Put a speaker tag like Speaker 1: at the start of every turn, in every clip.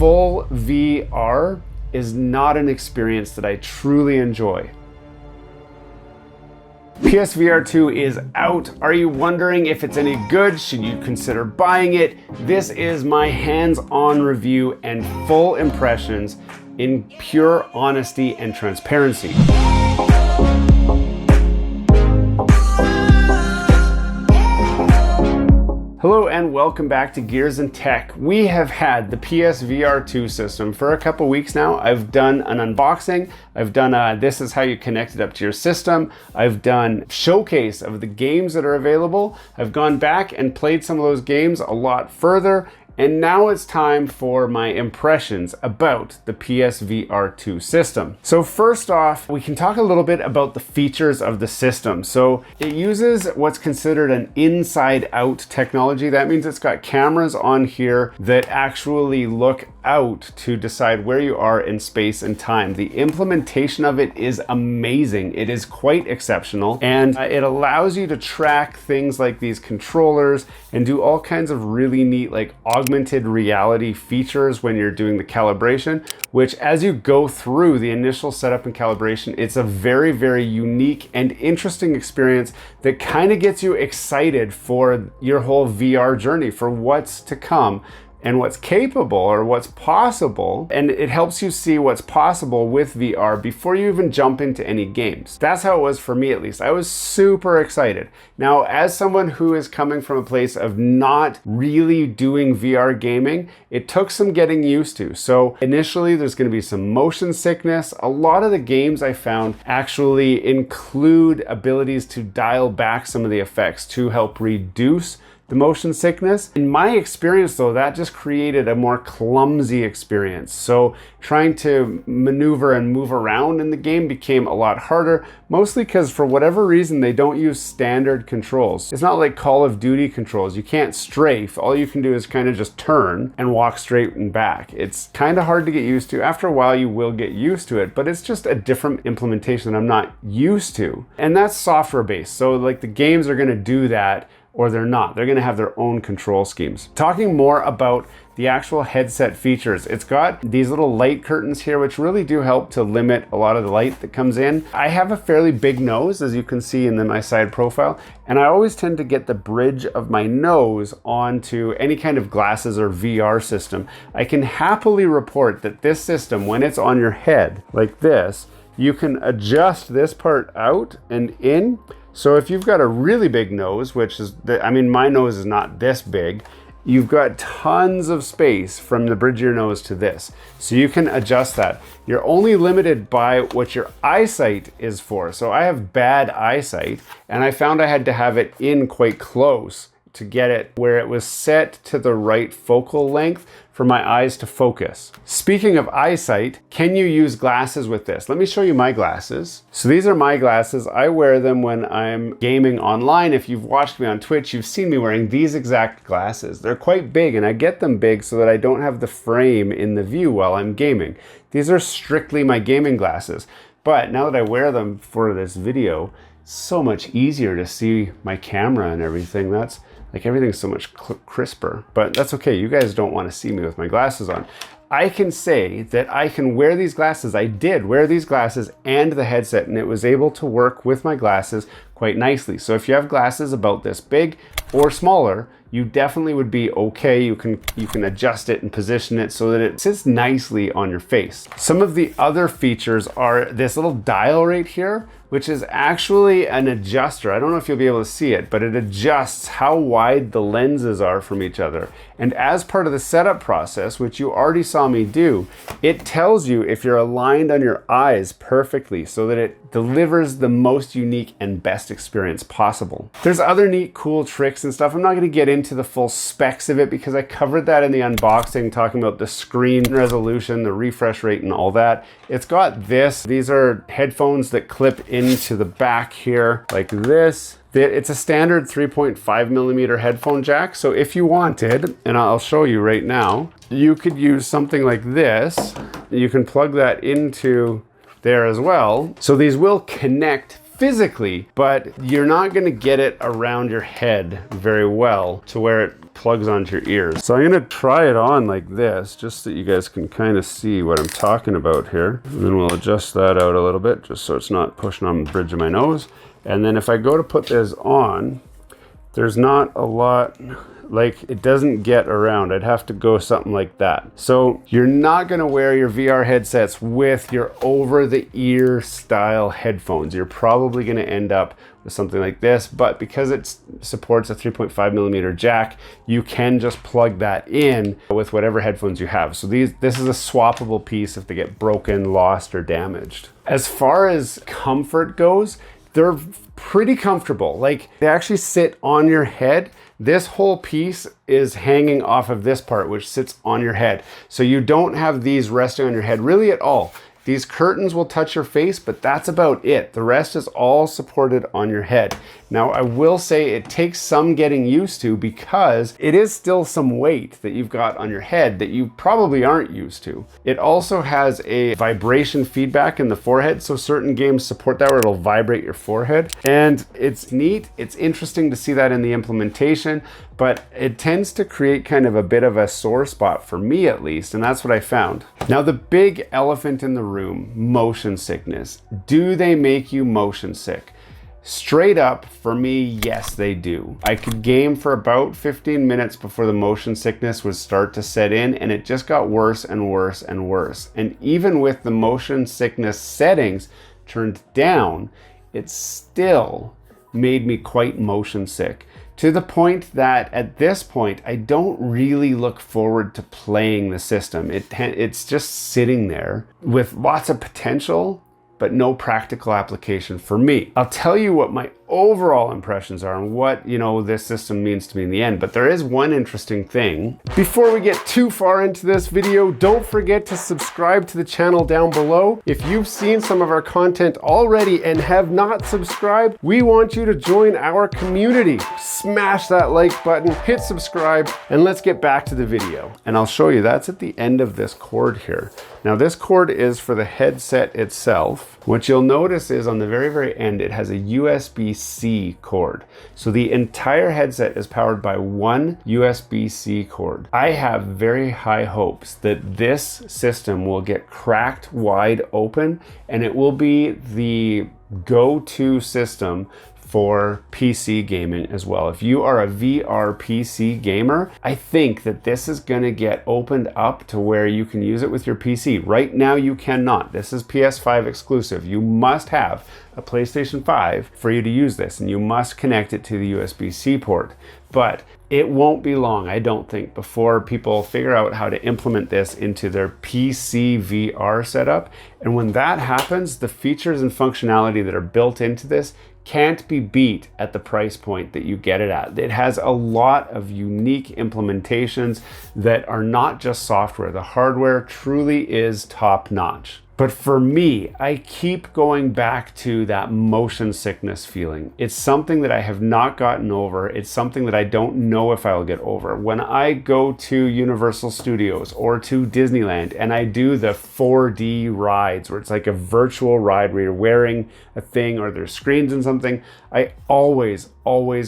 Speaker 1: full VR is not an experience that I truly enjoy. PS VR2 is out. Are you wondering if it's any good? Should you consider buying it? This is my hands-on review and full impressions in pure honesty and transparency. Hello and welcome back to Gears and Tech. We have had the PS VR2 system for a couple weeks now. I've done an unboxing. I've done this is how you connect it up to your system. I've done showcase of the games that are available. I've gone back and played some of those games a lot further. And now it's time for my impressions about the PS VR2 system. So first off, we can talk a little bit about the features of the system. So it uses what's considered an inside-out technology. That means it's got cameras on here that actually look out to decide where you are in space and time. The implementation of it is amazing. It is quite exceptional, and it allows you to track things like these controllers and do all kinds of really neat like augmented reality features when you're doing the calibration, which as you go through the initial setup and calibration, it's a very, very unique and interesting experience that kind of gets you excited for your whole VR journey, for what's to come and what's capable or what's possible, and it helps you see what's possible with VR before you even jump into any games. That's how it was for me, at least. I was super excited. Now, as someone who is coming from a place of not really doing VR gaming, it took some getting used to. So initially there's going to be some motion sickness. A lot of the games I found actually include abilities to dial back some of the effects to help reduce the motion sickness. In my experience though, that just created a more clumsy experience. So trying to maneuver and move around in the game became a lot harder, mostly because for whatever reason, they don't use standard controls. It's not like Call of Duty controls. You can't strafe. All you can do is kind of just turn and walk straight and back. It's kind of hard to get used to. After a while, you will get used to it, but it's just a different implementation that I'm not used to. And that's software based. So like the games are gonna do that, or they're not. They're gonna have their own control schemes. Talking more about the actual headset features, it's got these little light curtains here, which really do help to limit a lot of the light that comes in. I have a fairly big nose, as you can see in my side profile, and I always tend to get the bridge of my nose onto any kind of glasses or VR system. I can happily report that this system, when it's on your head like this, you can adjust this part out and in. So if you've got a really big nose, which is, my nose is not this big, you've got tons of space from the bridge of your nose to this. So you can adjust that. You're only limited by what your eyesight is for. So I have bad eyesight, and I found I had to have it in quite close to get it where it was set to the right focal length for my eyes to focus. Speaking of eyesight, can you use glasses with this? Let me show you my glasses. So these are my glasses. I wear them when I'm gaming online. If you've watched me on Twitch, you've seen me wearing these exact glasses. They're quite big, and I get them big so that I don't have the frame in the view while I'm gaming. These are strictly my gaming glasses. But now that I wear them for this video, it's so much easier to see my camera and everything. That's like everything's so much crisper, but that's okay. You guys don't want to see me with my glasses on. I can say that I can wear these glasses. I did wear these glasses and the headset, and it was able to work with my glasses quite nicely. So if you have glasses about this big or smaller, you definitely would be okay. You can adjust it and position it so that it sits nicely on your face. Some of the other features are this little dial right here, which is actually an adjuster. I don't know if you'll be able to see it, but it adjusts how wide the lenses are from each other. And as part of the setup process, which you already saw me do, it tells you if you're aligned on your eyes perfectly so that it delivers the most unique and best experience possible. There's other neat, cool tricks and stuff. I'm not gonna get into the full specs of it because I covered that in the unboxing, talking about the screen resolution, the refresh rate, and all that. It's got this. These are headphones that clip into the back here like this. It's a standard 3.5 millimeter headphone jack. So if you wanted, and I'll show you right now, you could use something like this. You can plug that into there as well. So these will connect physically, but you're not gonna get it around your head very well to where it plugs onto your ears. So I'm gonna try it on like this, just so you guys can kind of see what I'm talking about here. And then we'll adjust that out a little bit, just so it's not pushing on the bridge of my nose. And then if I go to put this on, there's not a lot, like it doesn't get around. I'd have to go something like that. So you're not gonna wear your VR headsets with your over-the-ear style headphones. You're probably gonna end up with something like this, but because it supports a 3.5mm jack, you can just plug that in with whatever headphones you have. So this is a swappable piece if they get broken, lost, or damaged. As far as comfort goes, they're pretty comfortable. Like, they actually sit on your head. This whole piece is hanging off of this part, which sits on your head. So you don't have these resting on your head really at all. These curtains will touch your face, but that's about it. The rest is all supported on your head. Now, I will say it takes some getting used to, because it is still some weight that you've got on your head that you probably aren't used to. It also has a vibration feedback in the forehead, so certain games support that, where it'll vibrate your forehead. And it's neat, it's interesting to see that in the implementation, but it tends to create kind of a bit of a sore spot for me, at least, and that's what I found. Now, the big elephant in the room, motion sickness. Do they make you motion sick? Straight up, for me, yes, they do. I could game for about 15 minutes before the motion sickness would start to set in, and it just got worse and worse and worse. And even with the motion sickness settings turned down, it still made me quite motion sick, to the point that at this point, I don't really look forward to playing the system. It's just sitting there with lots of potential, but no practical application for me. I'll tell you what my overall impressions are and what, this system means to me in the end, but there is one interesting thing. Before we get too far into this video, don't forget to subscribe to the channel down below. If you've seen some of our content already and have not subscribed, we want you to join our community. Smash that like button, hit subscribe, and let's get back to the video. And I'll show you, that's at the end of this cord here. Now, this cord is for the headset itself. What you'll notice is on the very, very end, it has a USB-C cord. So the entire headset is powered by one USB-C cord. I have very high hopes that this system will get cracked wide open, and it will be the go-to system for PC gaming as well. If you are a VR PC gamer, I think that this is gonna get opened up to where you can use it with your PC. Right now you cannot. This is PS5 exclusive. You must have a PlayStation 5 for you to use this, and you must connect it to the USB-C port. But it won't be long, I don't think, before people figure out how to implement this into their PC VR setup. And when that happens, the features and functionality that are built into this can't be beat at the price point that you get it at. It has a lot of unique implementations that are not just software. The hardware truly is top notch. But for me, I keep going back to that motion sickness feeling. It's something that I have not gotten over. It's something that I don't know if I'll get over. When I go to Universal Studios or to Disneyland and I do the 4D rides, where it's like a virtual ride where you're wearing a thing or there's screens and something, I always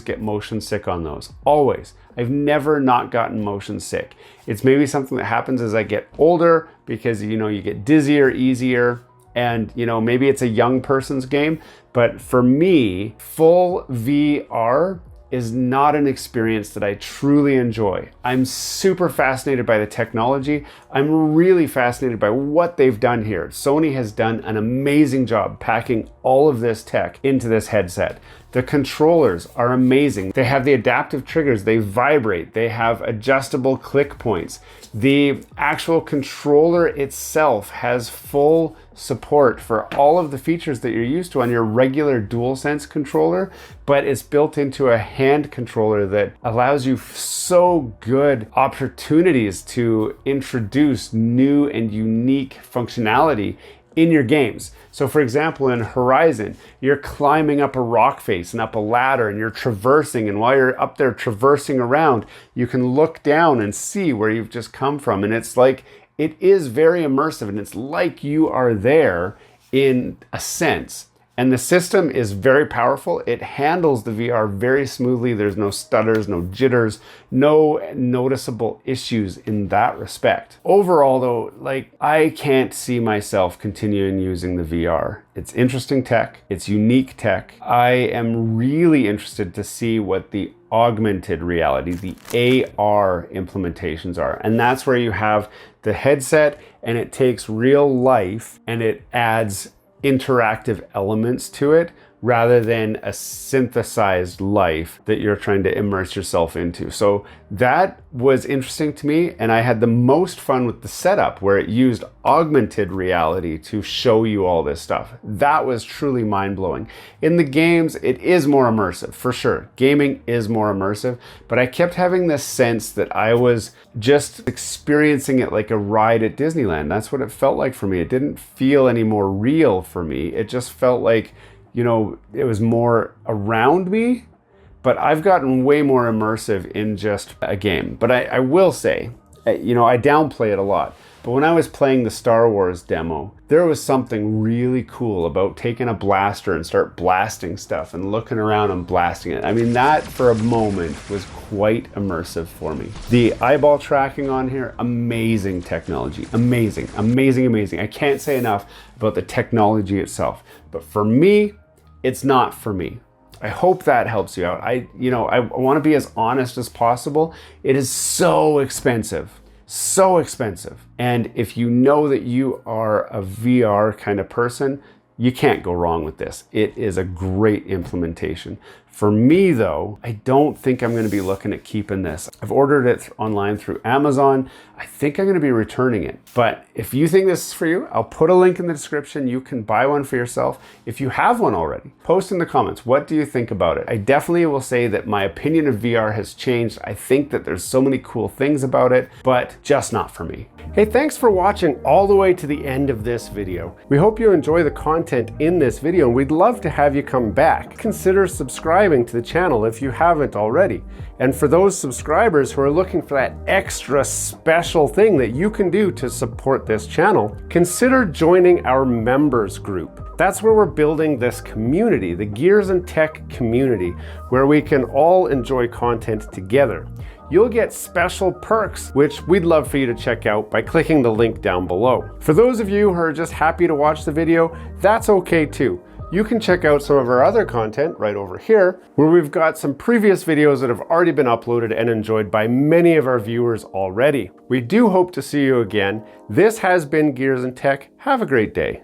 Speaker 1: get motion sick on those. Always. I've never not gotten motion sick. It's maybe something that happens as I get older, because you get dizzier easier, and maybe it's a young person's game. But for me, full VR is not an experience that I truly enjoy. I'm super fascinated by the technology. I'm really fascinated by what they've done here. Sony has done an amazing job packing all of this tech into this headset. The controllers are amazing. They have the adaptive triggers, they vibrate, they have adjustable click points. The actual controller itself has full support for all of the features that you're used to on your regular DualSense controller, but it's built into a hand controller that allows you so good opportunities to introduce new and unique functionality in your games. So for example, in Horizon, you're climbing up a rock face and up a ladder, and you're traversing, and while you're up there traversing around, you can look down and see where you've just come from. And it's like, it is very immersive, and it's like you are there in a sense. And the system is very powerful. It handles the VR very smoothly. There's no stutters, no jitters, no noticeable issues in that respect. Overall though, like, I can't see myself continuing using the VR. It's interesting tech. It's unique tech. I am really interested to see what the augmented reality, the AR implementations are. And that's where you have the headset and it takes real life and it adds interactive elements to it rather than a synthesized life that you're trying to immerse yourself into. So that was interesting to me, and I had the most fun with the setup where it used augmented reality to show you all this stuff. That was truly mind-blowing. In the games, it is more immersive, for sure. Gaming is more immersive, but I kept having this sense that I was just experiencing it like a ride at Disneyland. That's what it felt like for me. It didn't feel any more real for me. It just felt like, you know, it was more around me, but I've gotten way more immersive in just a game. But I will say, you know, I downplay it a lot. But when I was playing the Star Wars demo, there was something really cool about taking a blaster and start blasting stuff and looking around and blasting it. I mean, that for a moment was quite immersive for me. The eyeball tracking on here, amazing technology. Amazing, amazing, amazing. I can't say enough about the technology itself. But for me, it's not for me. I hope that helps you out. I want to be as honest as possible. It is so expensive. So expensive. And if you know that you are a VR kind of person, you can't go wrong with this. It is a great implementation. For me though, I don't think I'm going to be looking at keeping this. I've ordered it online through Amazon. I think I'm going to be returning it. But if you think this is for you, I'll put a link in the description. You can buy one for yourself. If you have one already, post in the comments. What do you think about it? I definitely will say that my opinion of VR has changed. I think that there's so many cool things about it, but just not for me. Hey, thanks for watching all the way to the end of this video. We hope you enjoy the content in this video, and we'd love to have you come back. Consider subscribing to the channel if you haven't already. And for those subscribers who are looking for that extra special thing that you can do to support this channel, consider joining our members group. That's where we're building this community, the Gears and Tech community, where we can all enjoy content together. You'll get special perks, which we'd love for you to check out by clicking the link down below. For those of you who are just happy to watch the video, that's okay too. You can check out some of our other content right over here, where we've got some previous videos that have already been uploaded and enjoyed by many of our viewers already. We do hope to see you again. This has been Gears and Tech. Have a great day.